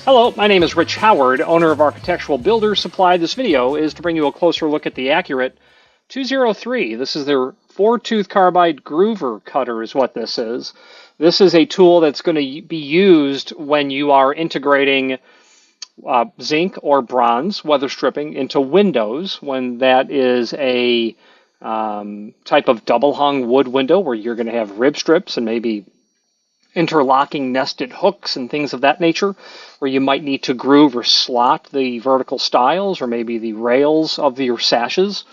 Hello, my name is Rich Howard, owner of Architectural Builders Supply. This video is to bring you a closer look at the Accurate 203. This is their 4-tooth carbide groover cutter is what this is. This is a tool that's going to be used when you are integrating zinc or bronze weather stripping into windows, when that is a type of double hung wood window where you're going to have rib strips and maybe interlocking nested hooks and things of that nature, where you might need to groove or slot the vertical stiles or maybe the rails of your sashes.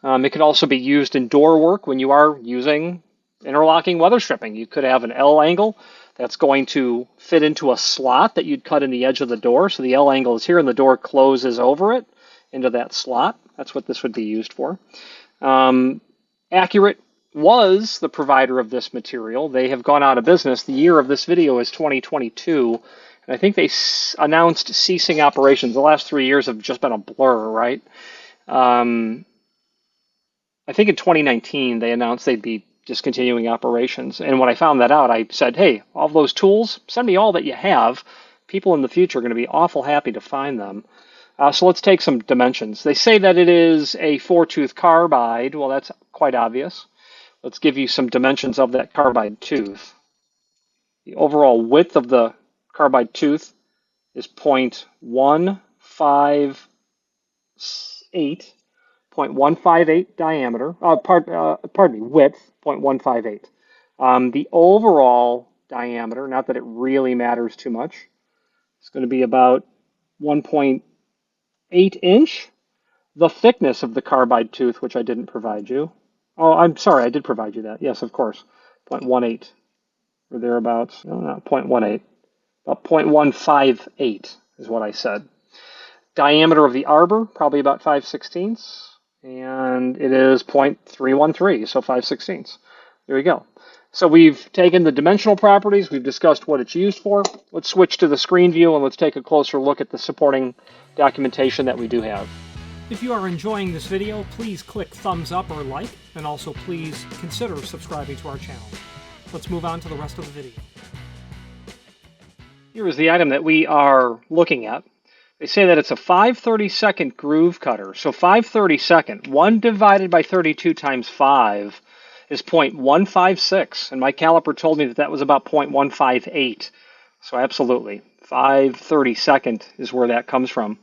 It could also be used in door work when you are using interlocking weather stripping. You could have an L angle that's going to fit into a slot that you'd cut in the edge of the door. So the L angle is here and the door closes over it into that slot. That's what this would be used for. Accurate was the provider of this material. They have gone out of business. The year of this video is 2022, and I think they announced ceasing operations. The last 3 years have just been a blur, right? I think in 2019 they announced they'd be discontinuing operations, and when I found that out, I said, hey, all those tools, send me all that you have. People in the future are going to be awful happy to find them. So let's take some dimensions. They say that it is a 4-tooth carbide. Well, that's quite obvious. Let's give you some dimensions of that carbide tooth. The overall width of the carbide tooth is 0.158 diameter. Pardon me, width 0.158. The overall diameter, not that it really matters too much, it's going to be about 1.8 inch. The thickness of the carbide tooth, which I didn't provide you. Oh, I'm sorry, I did provide you that. Yes, of course. 0.18 or thereabouts. No, not 0.18. About 0.158 is what I said. Diameter of the arbor, probably about 5/16. And it is 0.313, so 5/16. There you go. So we've taken the dimensional properties, we've discussed what it's used for. Let's switch to the screen view and let's take a closer look at the supporting documentation that we do have. If you are enjoying this video, please click thumbs up or like, and also please consider subscribing to our channel. Let's move on to the rest of the video. Here is the item that we are looking at. They say that it's a 5/32 groove cutter. So 5/32, 1 divided by 32 times 5 is 0.156, and my caliper told me that that was about 0.158. So absolutely, 5/32 is where that comes from.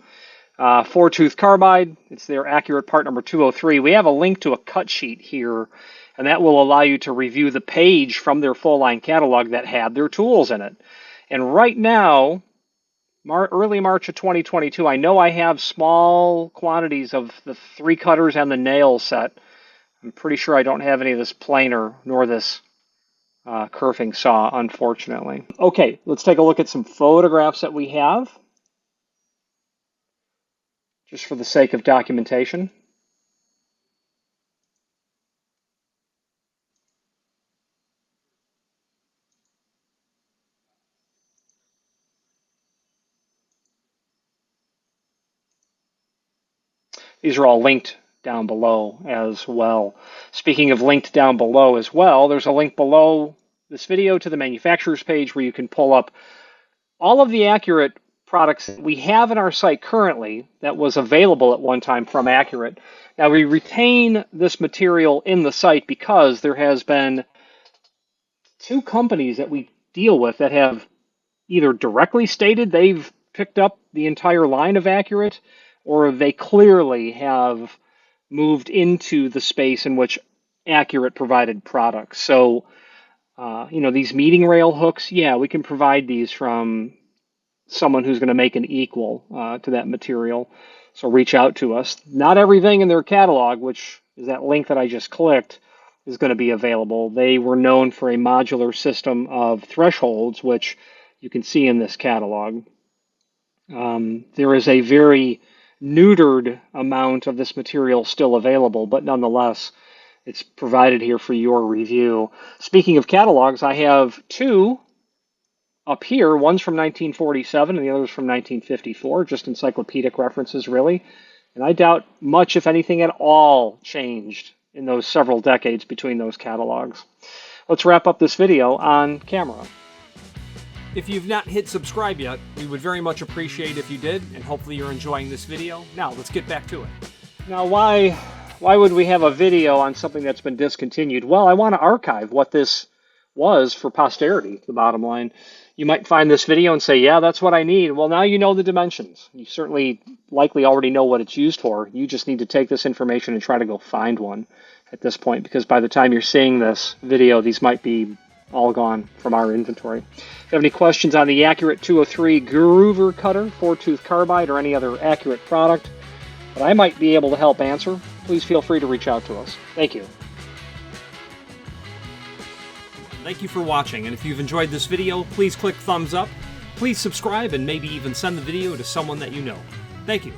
4-tooth carbide, it's their Accurate part number 203. We have a link to a cut sheet here, and that will allow you to review the page from their full line catalog that had their tools in it. And right now, early March of 2022, I know I have small quantities of the 3 cutters and the nail set. I'm pretty sure I don't have any of this planer nor this kerfing saw, unfortunately. Okay, let's take a look at some photographs that we have, just for the sake of documentation. These are all linked down below as well. Speaking of linked down below as well, there's a link below this video to the manufacturer's page where you can pull up all of the Accurate products that we have in our site currently that was available at one time from Accurate. Now we retain this material in the site because there has been 2 companies that we deal with that have either directly stated they've picked up the entire line of Accurate, or they clearly have moved into the space in which Accurate provided products. So, these meeting rail hooks, yeah, we can provide these from someone who's going to make an equal to that material. So reach out to us. Not everything in their catalog, which is that link that I just clicked, is going to be available. They were known for a modular system of thresholds, which you can see in this catalog. There is a very neutered amount of this material still available, but nonetheless, it's provided here for your review. Speaking of catalogs, I have 2 up here. One's from 1947 and the other's from 1954, just encyclopedic references, really. And I doubt much, if anything at all, changed in those several decades between those catalogs. Let's wrap up this video on camera. If you've not hit subscribe yet, we would very much appreciate if you did, and hopefully you're enjoying this video. Now, let's get back to it. Now, why would we have a video on something that's been discontinued? Well, I want to archive what this was for posterity, the bottom line. You might find this video and say, yeah, that's what I need. Well, now you know the dimensions. You certainly likely already know what it's used for. You just need to take this information and try to go find one at this point, because by the time you're seeing this video, these might be all gone from our inventory. If you have any questions on the Accurate 203 Groover Cutter, 4-tooth carbide, or any other Accurate product that I might be able to help answer, please feel free to reach out to us. Thank you. Thank you for watching, and if you've enjoyed this video, please click thumbs up, please subscribe, and maybe even send the video to someone that you know. Thank you.